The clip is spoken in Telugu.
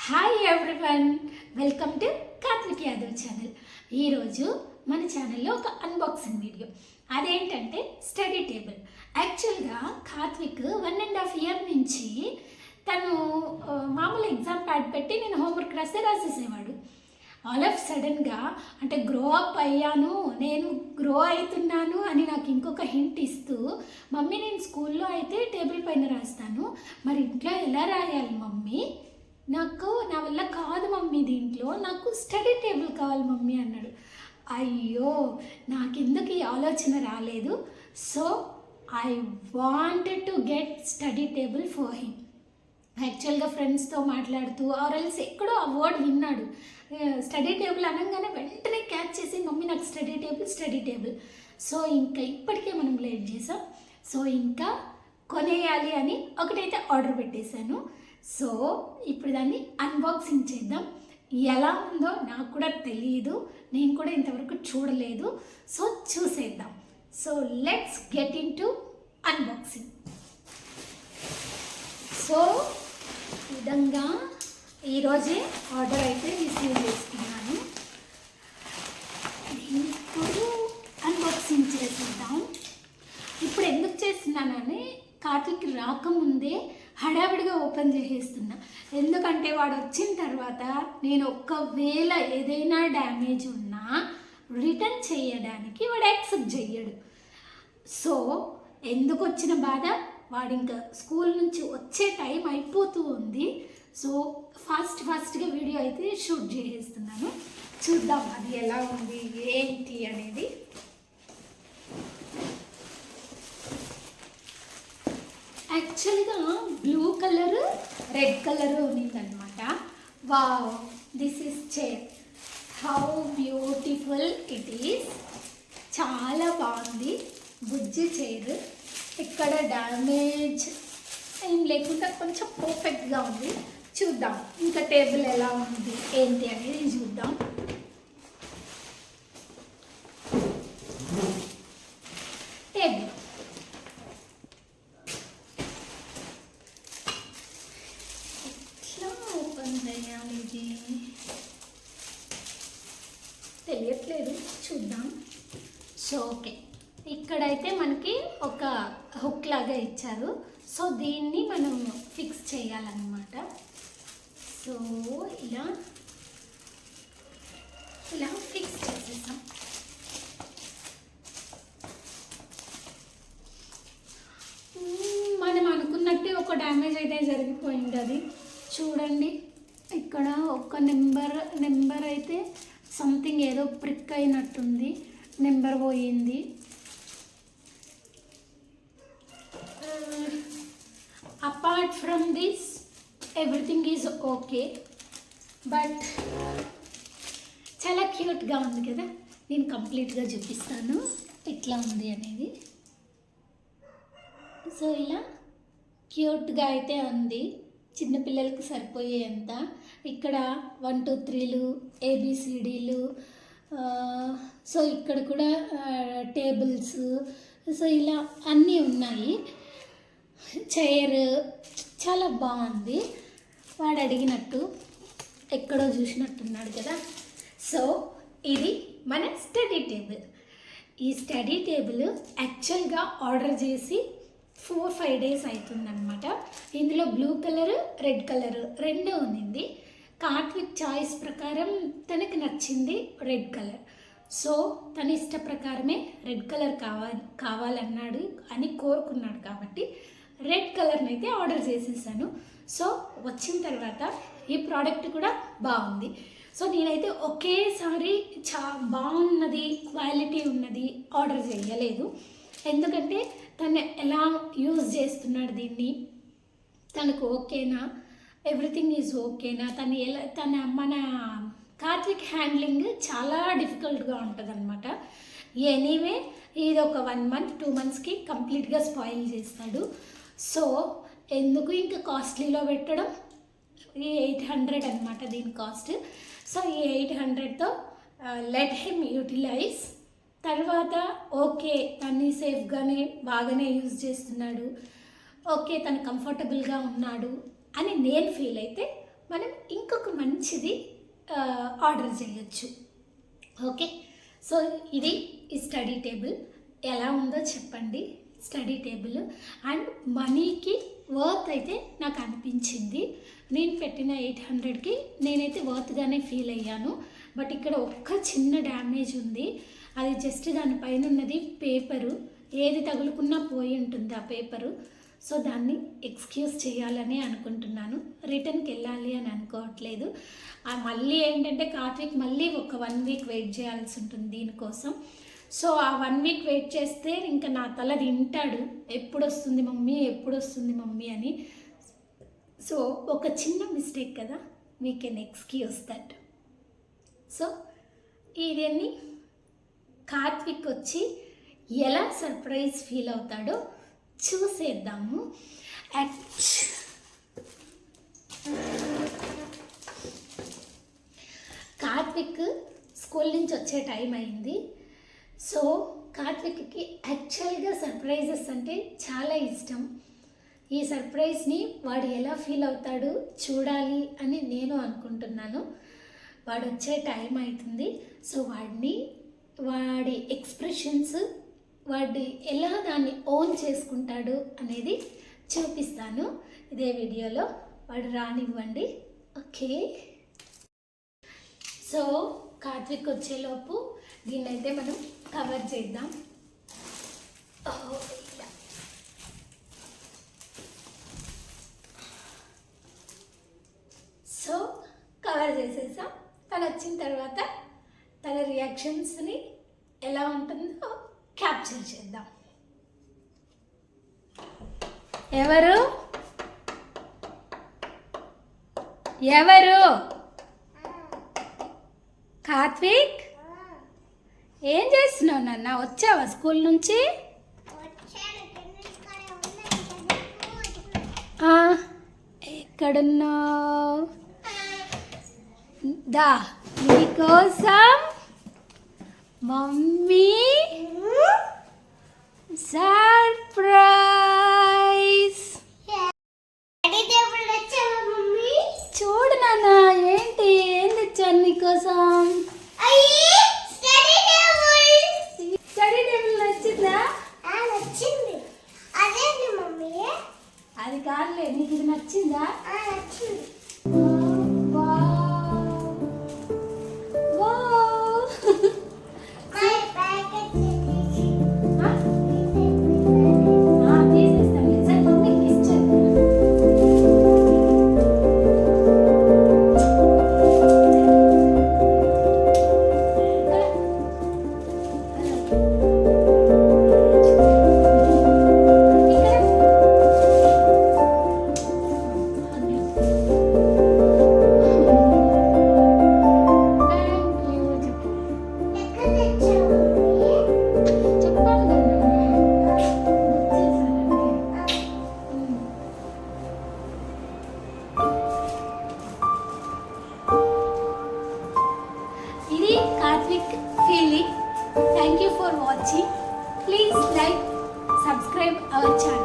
Hi everyone, welcome to Karthik Yadav channel. ఈరోజు మన ఛానల్లో ఒక అన్బాక్సింగ్ వీడియో. అదేంటంటే స్టడీ టేబుల్. యాక్చువల్గా కార్తిక్ 1.5 ఇయర్ నుంచి తను మామూలు ఎగ్జామ్ ప్యాడ్ పెట్టి నేను హోంవర్క్ రాసేసేవాడు. ఆల్ ఆఫ్ సడన్గా అంటే గ్రో అప్ అయ్యాను, నేను గ్రో అవుతున్నాను అని నాకు ఇంకొక హింట్ ఇస్తూ, మమ్మీ నేను స్కూల్లో అయితే టేబుల్ పైన రాస్తాను, మరి ఇంట్లో ఎలా రాయాలి మమ్మీ, నాకు నా వల్ల కాదు మమ్మీ, దీంట్లో నాకు స్టడీ టేబుల్ కావాలి మమ్మీ అన్నాడు. అయ్యో, నాకెందుకు ఈ ఆలోచన రాలేదు. So I wanted to get study table for him. యాక్చువల్గా ఫ్రెండ్స్తో మాట్లాడుతూ ఆర్ఎల్స్ ఎక్కడో ఆ వర్డ్ విన్నాడు, స్టడీ టేబుల్ అనగానే వెంటనే క్యాచ్ చేసి మమ్మీ నాకు స్టడీ టేబుల్. సో ఇంకా ఇప్పటికే మనం లేట్ చేసాం. సో ఇంకా కొనేయాలి అని ఒకటైతే ఆర్డర్ పెట్టేశాను. సో ఇప్పుడు దాన్ని అన్బాక్సింగ్ చేద్దాం. ఎలా ఉందో నాకు కూడా తెలియదు, నేను కూడా ఇంతవరకు చూడలేదు. సో చూసేద్దాం. So let's get in to unboxing. So ఈ విధంగా ఈరోజే ఆర్డర్ అయితే రిసీవ్ చేసుకున్నాను. ఇప్పుడు అన్బాక్సింగ్ చేసేద్దాం. ఇప్పుడు ఎందుకు చేస్తున్నానని కార్తిక్ రాకముందే హడావిడిగా ఓపెన్ చేసేస్తున్నా. ఎందుకంటే వాడు వచ్చిన తర్వాత నేను ఒకవేళ ఏదైనా డ్యామేజ్ ఉన్నా రిటర్న్ చేయడానికి వాడు యాక్సెప్ట్ చెయ్యడు. సో ఎందుకు వచ్చిన బాధ, వాడు ఇంకా స్కూల్ నుంచి వచ్చే టైం అయిపోతూ ఉంది. సో ఫాస్ట్గా వీడియో అయితే షూట్ చేసేస్తున్నాను. చూద్దాం అది ఎలా ఉంది ఏంటి అనేది. యాక్చువల్గా బ్లూ కలర్, రెడ్ కలర్ ఉన్నదన్నమాట. Wow, this is chair. How beautiful it is. చాలా బాగుంది. బుజ్జి చైర్, ఇక్కడ డ్యామేజ్ ఏం లేకుండా కొంచెం పర్ఫెక్ట్గా ఉంది. చూద్దాం ఇంకా టేబుల్ ఎలా ఉంది ఏంటి అనేది చూద్దాం. టేబుల్ ఎట్లా ఓపెన్ చేయాలి ఇది తెలియట్లేదు, చూద్దాం. సో ఓకే, ఇక్కడైతే మనకి ఒక హుక్ లాగా ఇచ్చారు. సో దీన్ని మనం ఫిక్స్ చేయాలన్నమాట. సో ఇలా ఫిక్స్ చేసేసాం. మనం అనుకున్నట్టే ఒక డ్యామేజ్ అయితే జరిగిపోయింది. అది చూడండి, ఇక్కడ ఒక నెంబర్ అయితే సంథింగ్ ఏదో ప్రిక్ అయినట్టుంది, నెంబర్ పోయింది. Apart from this everything is okay, but చాలా క్యూట్గా ఉంది కదా. నేను కంప్లీట్గా చూపిస్తాను ఎట్లా ఉంది అనేది. సో ఇలా క్యూట్గా అయితే ఉంది, చిన్నపిల్లలకు సరిపోయేంత. ఇక్కడ 1 2 3లు ABCDలు. సో ఇక్కడ కూడా టేబుల్స్. సో ఇలా అన్నీ ఉన్నాయి. చైర్ చాలా బాగుంది. వాడు అడిగినట్టు ఎక్కడో చూసినట్టున్నాడు కదా. సో ఇది మన స్టడీ టేబుల్. ఈ స్టడీ టేబుల్ యాక్చువల్గా ఆర్డర్ చేసి 4-5 డేస్ అవుతుందన్నమాట. ఇందులో బ్లూ కలర్, రెడ్ కలర్ రెండూ ఉంది. కార్తిక్ చాయిస్ ప్రకారం తనకి నచ్చింది రెడ్ కలర్. సో తన ఇష్ట ప్రకారమే రెడ్ కలర్ కావాలన్నాడు అని కోరుకున్నాడు కాబట్టి రెడ్ కలర్ని అయితే ఆర్డర్ చేసేసాను. సో వచ్చిన తర్వాత ఈ ప్రోడక్ట్ కూడా బాగుంది. సో నేనైతే ఒకేసారి బాగున్నది, క్వాలిటీ ఉన్నది ఆర్డర్ చేయలేదు. ఎందుకంటే తను ఎలా యూజ్ చేస్తున్నాడు దీన్ని, తనకు ఓకేనా, ఎవ్రీథింగ్ ఈజ్ ఓకేనా, మన కార్తిక్ హ్యాండ్లింగ్ చాలా డిఫికల్ట్గా ఉంటుంది అనమాట. ఎనీవే ఇది ఒక 1 month 2 monthsకి కంప్లీట్గా స్పాయిల్ చేస్తాడు. సో ఎందుకు ఇంకా కాస్ట్లీలో పెట్టడం. ఈ 800 అనమాట దీని కాస్ట్. సో ఈ 800తో లెట్ హిమ్ యూటిలైజ్. తర్వాత ఓకే, తన్ని సేఫ్గానే బాగానే యూజ్ చేస్తున్నాడు, ఓకే తను కంఫర్టబుల్గా ఉన్నాడు అని నేను ఫీల్ అయితే మనం ఇంకొక మంచిది ఆర్డర్ చేయొచ్చు. ఓకే, సో ఇది ఈ స్టడీ టేబుల్ ఎలా ఉందో చెప్పండి. స్టడీ టేబుల్ అండ్ మనీకి వర్త్ అయితే నాకు అనిపించింది. నేను పెట్టిన 800కి నేనైతే వర్త్గానే ఫీల్ అయ్యాను. బట్ ఇక్కడ ఒక్క చిన్న డ్యామేజ్ ఉంది. అది జస్ట్ దానిపైన ఉన్నది పేపరు, ఏది తగులుకున్నా పోయి ఉంటుంది ఆ పేపరు. సో దాన్ని ఎక్స్క్యూజ్ చేయాలని అనుకుంటున్నాను. రిటర్న్కి వెళ్ళాలి అని అనుకోవట్లేదు. మళ్ళీ ఏంటంటే కార్తీక్ మళ్ళీ ఒక 1 వీక్ వెయిట్ చేయాల్సి ఉంటుంది దీనికోసం. సో ఆ 1 వీక్ వెయిట్ చేస్తే ఇంకా నా తల తింటాడు, ఎప్పుడు వస్తుంది మమ్మీ, ఎప్పుడు వస్తుంది మమ్మీ అని. సో ఒక చిన్న మిస్టేక్ కదా, we can excuse that. So ఇదన్నీ కార్తీక్ వచ్చి ఎలా సర్ప్రైజ్ ఫీల్ అవుతాడో చూసేద్దాము. కార్తీక్ స్కూల్ నుంచి వచ్చే టైం అయింది. సో కార్తీక్కి యాక్చువల్గా సర్ప్రైజెస్ అంటే చాలా ఇష్టం. ఈ సర్ప్రైజ్ని వాడు ఎలా ఫీల్ అవుతాడు చూడాలి అని నేను అనుకుంటున్నాను. వాడు వచ్చే టైం అవుతుంది. సో వాడి ఎక్స్ప్రెషన్స్, వాడు ఎలా దాన్ని ఓన్ చేసుకుంటాడు అనేది చూపిస్తాను ఇదే వీడియోలో. వాడు రానివ్వండి. ఓకే, సో కార్తీక్ వచ్చేలోపు దీన్నైతే మనం కవర్ చేద్దాం. సో కవర్ చేసేసాం. తను వచ్చిన తర్వాత తన రియాక్షన్స్ని ఎలా ఉంటుందో క్యాప్చర్ చేద్దాం. ఎవరు కార్తీక్, ఏం చేస్తున్నావు నాన్న? వచ్చావా స్కూల్ నుంచి? ఎక్కడున్నావు? దా, నీకోసం మమ్మీ సర్ప్రైజ్. చూడు నాన్న, ఏంటి ఏం తెచ్చాను నీకోసం? స్టడీ టేబుల్ నచ్చిందా? నచ్చింది. అదేంటి మమ్మీ? అది కాదులే, నీకు ఇది నచ్చిందా? నచ్చింది. Thank you for watching. Please like, subscribe our channel.